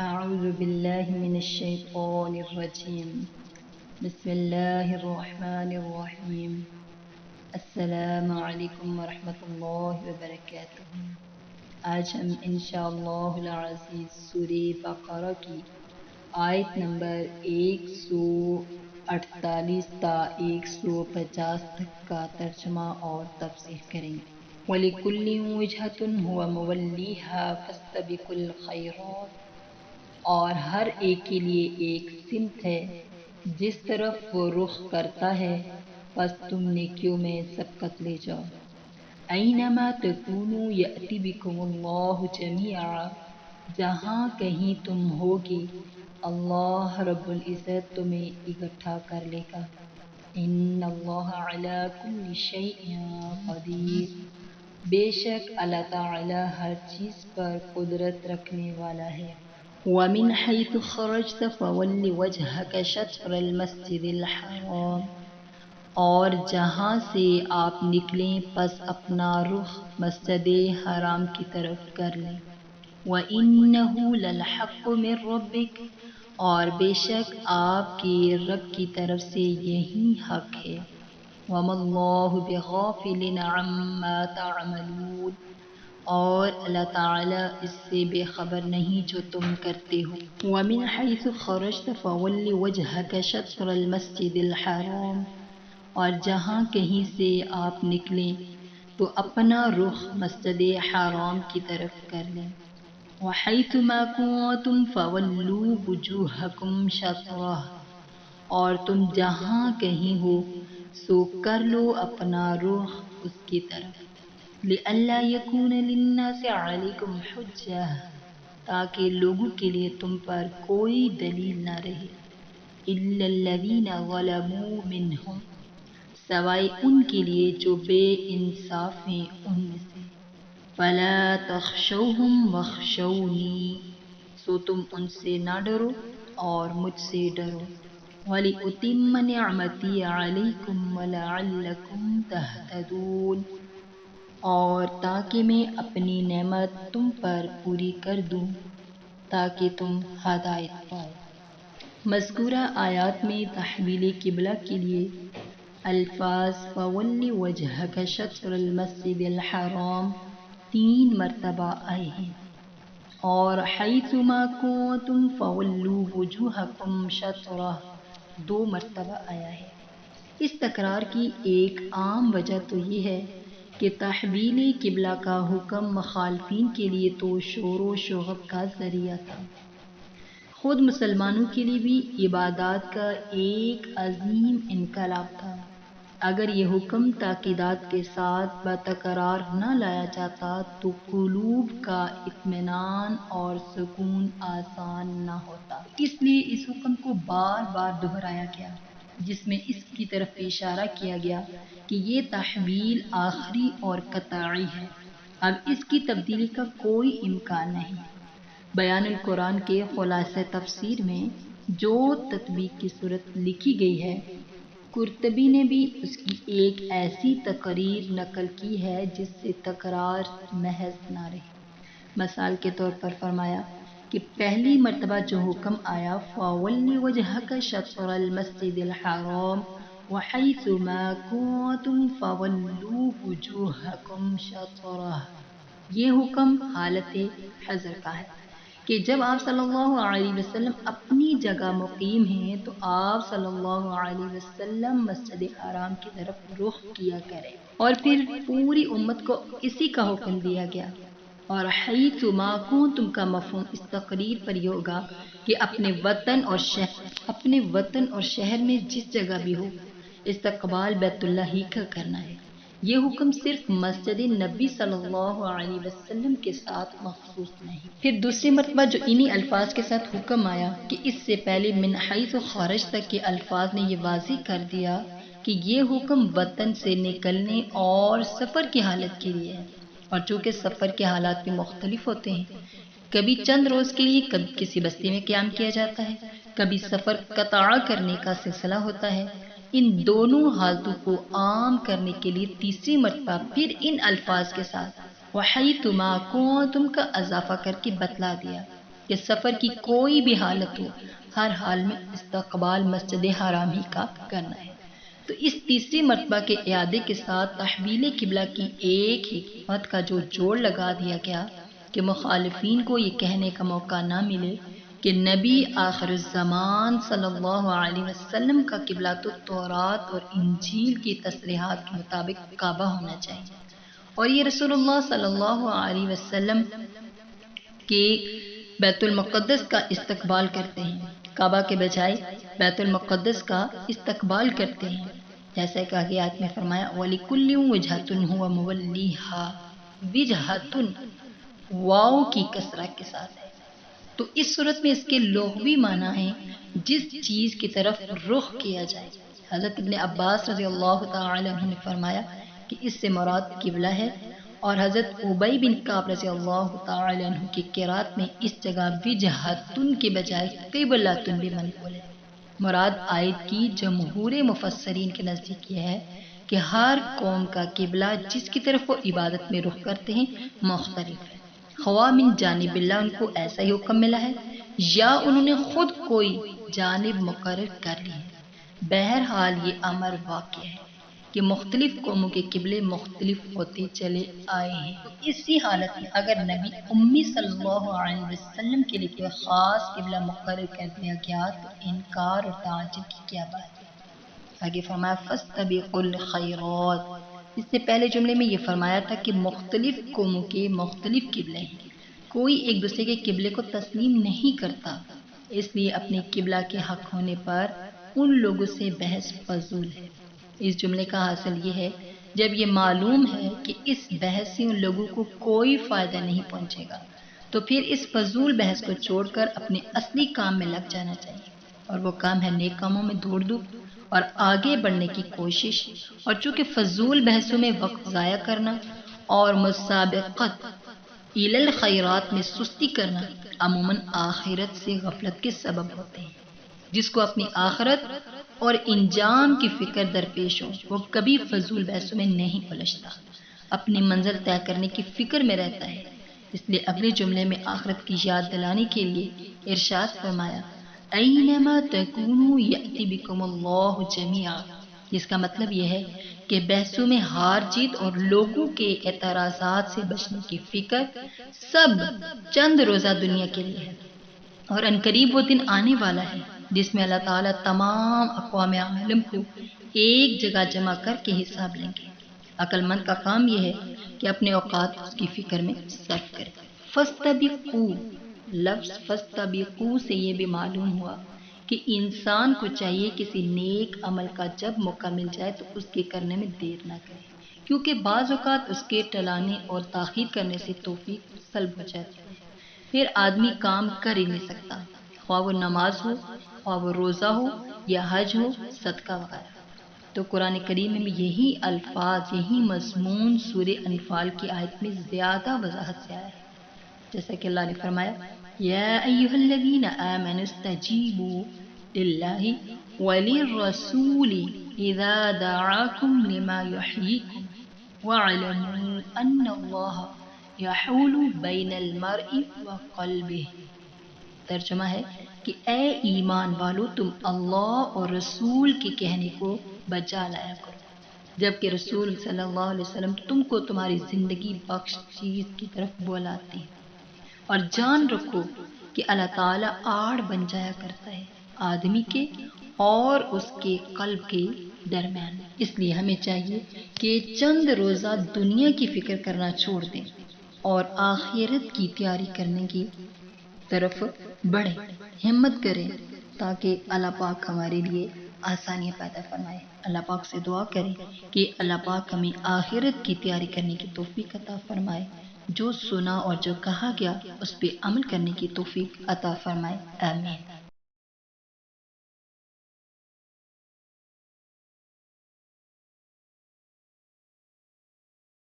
أعوذ بالله من الشيطان الرجيم. بسم الله الرحمن الرحیم. السلام علیکم ورحمۃ اللہ وبرکاتہ. آج ہم انشاءاللہ العزیز سورہ بقرہ کی آیت نمبر 148 تا 150 تک کا ترجمہ اور تفسیر کریں گے. وَلِكُلٍّ وِجْهَةٌ هُوَ مُوَلِّيهَا فَاسْتَبِقُوا الْخَيْرَاتِ، اور ہر ایک کے لیے ایک سمت ہے جس طرف وہ رخ کرتا ہے، پس تم نیکیوں میں سبقت لے جاؤ. اینما تکونوا یأتی بکم اللہ جمیعا، جہاں کہیں تم ہوگے اللہ رب العزت تمہیں اکٹھا کر لے گا. ان اللہ علی کل شیء قدیر، بے شک اللہ تعالی ہر چیز پر قدرت رکھنے والا ہے. وَمِنْ حَيْثُ خَرَجْتَ فَوَلِّ وَجْهَكَ شَطْرَ الْمَسْجِدِ الْحَرَامِ، اور جہاں سے آپ نکلیں پس اپنا رخ مسجد حرام کی طرف کر لیں. وَإِنَّهُ لَلْحَقُّ مِنْ رَبِّكَ، اور بے شک آپ کے رب کی طرف سے یہی حق ہے. وَمَا اللَّهُ بِغَافِلٍ عَمَّا تَعْمَلُونَ، اور اللہ تعالیٰ اس سے بے خبر نہیں جو تم کرتے ہو. وَمِنْ حَيْثُ خَرَجْتَ فَوَلِّ وَجْهَكَ شَطْرَ الْمَسْجِدِ الْحَرَامِ، اور جہاں کہیں سے آپ نکلیں تو اپنا رخ مسجد حرام کی طرف کر لیں. وَحَيْثُ مَا كُنتُمْ فَوَلُّوا وُجُوهَكُمْ شَطْرَهُ، اور تم جہاں کہیں ہو سو کر لو اپنا رخ اس کی طرف. لِأَلَّا يَكُونَ لِلنَّاسِ عَلَيْكُمْ حُجَّةٌ، تاکہ لوگوں کے لیے تم پر کوئی دلیل نہ رہے. إِلَّا الَّذِينَ ظَلَمُوا مِنْهُمْ، سوائے ان کے لیے جو بے انصاف ہیں ان میں سے. فَلَا تَخْشَوْهُمْ وَاخْشَوْنِي، سو تم ان سے نہ ڈرو اور مجھ سے ڈرو. وَلِأُتِمَّ نِعْمَتِي عَلَيْكُمْ وَلَعَلَّكُمْ تَهْتَدُونَ، اور تاکہ میں اپنی نعمت تم پر پوری کر دوں تاکہ تم ہدایت پاؤ. مذکورہ آیات میں تحویل قبلہ کے لیے الفاظ فَوَلِّ وَجْهَكَ شَطْرَ الْمَسْجِدِ الْحَرَامِ 3 مرتبہ آئے ہیں، اور حَيْثُ مَا كُنتُمْ فَوَلُّوا وُجُوهَكُمْ شَطْرَهُ 2 مرتبہ آیا ہے. اس تکرار کی ایک عام وجہ تو یہ ہے کہ تحویل قبلہ کا حکم مخالفین کے لیے تو شور و شوق کا ذریعہ تھا، خود مسلمانوں کے لیے بھی عبادات کا ایک عظیم انقلاب تھا. اگر یہ حکم تاکیدات کے ساتھ بتکرار نہ لایا جاتا تو قلوب کا اطمینان اور سکون آسان نہ ہوتا. اس لیے اس حکم کو بار بار دہرایا گیا، جس میں اس کی طرف اشارہ کیا گیا کہ یہ تحویل آخری اور قطعی ہے، اب اس کی تبدیلی کا کوئی امکان نہیں. بیان القرآن کے خلاصہ تفسیر میں جو تطبیق کی صورت لکھی گئی ہے، قرطبی نے بھی اس کی ایک ایسی تقریر نقل کی ہے جس سے تکرار محض نہ رہے. مثال کے طور پر فرمایا کہ پہلی مرتبہ جو حکم آیا فَوَلِّ وَجْهَكَ شَطْرَ الْمَسْجِدِ الْحَرَامِ وَحَيْثُ مَا كُنتُمْ فَوَلُّوا وُجُوهَكُمْ شَطْرَهُ، یہ حکم حالت حضر کا ہے کہ جب آپ صلی اللہ علیہ وسلم اپنی جگہ مقیم ہیں تو آپ صلی اللہ علیہ وسلم مسجد حرام کی طرف رخ کیا کریں، اور پھر پوری امت کو اسی کا حکم دیا گیا. اور حیث ما کنتم کا مفہوم اس تقریر پر یہ ہوگا کہ اپنے وطن اور شہر میں جس جگہ بھی ہو استقبال بیت اللہ ہی کا کرنا ہے. یہ حکم صرف مسجد نبی صلی اللہ علیہ وسلم کے ساتھ مخصوص نہیں. پھر دوسری مرتبہ جو انہی الفاظ کے ساتھ حکم آیا کہ اس سے پہلے من حیث خارج تک کے الفاظ نے یہ واضح کر دیا کہ یہ حکم وطن سے نکلنے اور سفر کی حالت کے لیے ہے. اور چونکہ سفر کے حالات بھی مختلف ہوتے ہیں، کبھی چند روز کے لیے کبھی کسی بستی میں قیام کیا جاتا ہے، کبھی سفر قطع کرنے کا سلسلہ ہوتا ہے. ان دونوں حالتوں کو عام کرنے کے لیے تیسری مرتبہ پھر ان الفاظ کے ساتھ وَحَيْثُ مَا كُنتُمْ کا اضافہ کر کے بتلا دیا. کہ سفر کی کوئی بھی حالت ہو، ہر حال میں استقبال مسجد حرام ہی کا کرنا ہے۔ تو اس تیسری مرتبہ کے اعادے کے ساتھ تحویل قبلہ کی ایک حکمت کا جو جوڑ لگا دیا گیا کہ مخالفین کو یہ کہنے کا موقع نہ ملے کہ نبی آخر الزمان صلی اللہ علیہ وسلم کا قبلہ تو تورات اور انجیل کی تصریحات کے مطابق کعبہ ہونا چاہیے، اور یہ رسول اللہ صلی اللہ علیہ وسلم کے بیت المقدس کا استقبال کرتے ہیں، کعبہ کے بجائے بیت المقدس کا استقبال کرتے ہیں، جیسا کہ آگے آیت میں فرمایا وَلِكُلٍّ وِجْهَةٌ هُوَ مُوَلِّيهَا، وجہتن واو کی کسرہ کے ساتھ ہے۔ تو اس صورت میں اس کے لغوی معنی ہیں جس چیز کی طرف رخ کیا جائے۔ حضرت ابن عباس رضی اللہ تعالی عنہ نے فرمایا کہ اس سے مراد قبلہ ہے، اور حضرت ابی بن کعب رضی اللہ تعالی عنہ کی قرات میں اس جگہ وجہتن کے بجائے قبلۃ بھی منقول ہے۔ مراد آیت کی جمہور مفسرین کے نزدیک یہ ہے کہ ہر قوم کا قبلہ جس کی طرف وہ عبادت میں رخ کرتے ہیں مختلف ہے، خواہ من جانب اللہ ان کو ایسا ہی حکم ملا ہے یا انہوں نے خود کوئی جانب مقرر کر لی ہے۔ بہرحال یہ امر واقع ہے کہ مختلف قوموں کے قبلے مختلف ہوتے چلے آئے ہیں۔ تو اسی حالت میں اگر نبی امی صلی اللہ علیہ وسلم کے لیے کوئی خاص قبلہ مقرر کر دیا گیا تو انکار اور تعجب کی کیا بات ہے۔ آگے فرمایا فاستبقوا الخیرات۔ اس سے پہلے جملے میں یہ فرمایا تھا کہ مختلف قوموں کے مختلف قبلے ہیں، کوئی ایک دوسرے کے قبلے کو تسلیم نہیں کرتا، اس لیے اپنے قبلہ کے حق ہونے پر ان لوگوں سے بحث فضول ہے۔ اس جملے کا حاصل یہ ہے جب یہ معلوم ہے کہ اس بحث سے ان لوگوں کو کوئی فائدہ نہیں پہنچے گا تو پھر اس فضول بحث کو چھوڑ کر اپنے اصلی کام میں لگ جانا چاہیے، اور وہ کام ہے نیک کاموں میں دوڑ دھوپ اور آگے بڑھنے کی کوشش۔ اور چونکہ فضول بحثوں میں وقت ضائع کرنا اور مسابقت الی الخیرات میں سستی کرنا عموماً آخرت سے غفلت کے سبب ہوتے ہیں۔ جس کو اپنی آخرت اور انجام کی فکر درپیش ہو وہ کبھی فضول بحثوں میں نہیں الجھتا، اپنی منزل طے کرنے کی فکر میں رہتا ہے۔ اس لیے اگلے جملے میں آخرت کی یاد دلانے کے لیے ارشاد فرمایا اینما تکونوا یأتی بکم اللہ جمیعا، جس کا مطلب یہ ہے کہ بحثوں میں ہار جیت اور لوگوں کے اعتراضات سے بچنے کی فکر سب چند روزہ دنیا کے لیے ہے، اور عنقریب وہ دن آنے والا ہے جس میں اللہ تعالیٰ تمام اقوام عالم کو ایک جگہ جمع کر کے حساب لیں گے۔ عقل مند کا کام یہ ہے کہ اپنے اوقات اس کی فکر میں صرف کرے۔ فاستبقوا، لفظ فاستبقوا سے یہ بھی معلوم ہوا کہ انسان کو چاہیے کسی نیک عمل کا جب موقع مل جائے تو اس کے کرنے میں دیر نہ کرے، کیونکہ بعض اوقات اس کے ٹلانے اور تاخیر کرنے سے توفیق سلب ہو جاتی ہے، پھر آدمی کام کر ہی نہیں سکتا، خواہ وہ نماز ہو، خواہ وہ روزہ ہو یا حج ہو، صدقہ وغیرہ۔ تو قرآن کریم میں یہی الفاظ، یہی مضمون سورہ انفال کی آیت میں زیادہ وضاحت سے آیا ہے، جیسا کہ اللہ نے فرمایا یا ایھا الذین آمنوا استجیبوا للہ وللرسول اذا دعاکم لما یحییکم واعلموا ان اللہ یحول بین المرء وقلبہ۔ ترجمہ ہے کہ اے ایمان والو تم اللہ اور رسول کے کہنے کو بجا لایا کرو جبکہ رسول صلی اللہ علیہ وسلم تم کو تمہاری زندگی بخش چیز کی طرف بلاتے ہیں، اور جان رکھو کہ اللہ تعالیٰ آڑ بن جایا کرتا ہے آدمی کے اور اس کے قلب کے درمیان۔ اس لیے ہمیں چاہیے کہ چند روزہ دنیا کی فکر کرنا چھوڑ دیں اور آخرت کی تیاری کرنے کی طرف بڑھیں، ہمت کریں تاکہ اللہ پاک ہمارے لیے آسانیاں پیدا فرمائے۔ اللہ پاک سے دعا کریں کہ اللہ پاک ہمیں آخرت کی تیاری کرنے کی توفیق عطا فرمائے، جو سنا اور جو کہا گیا اس پہ عمل کرنے کی توفیق عطا فرمائے، آمین۔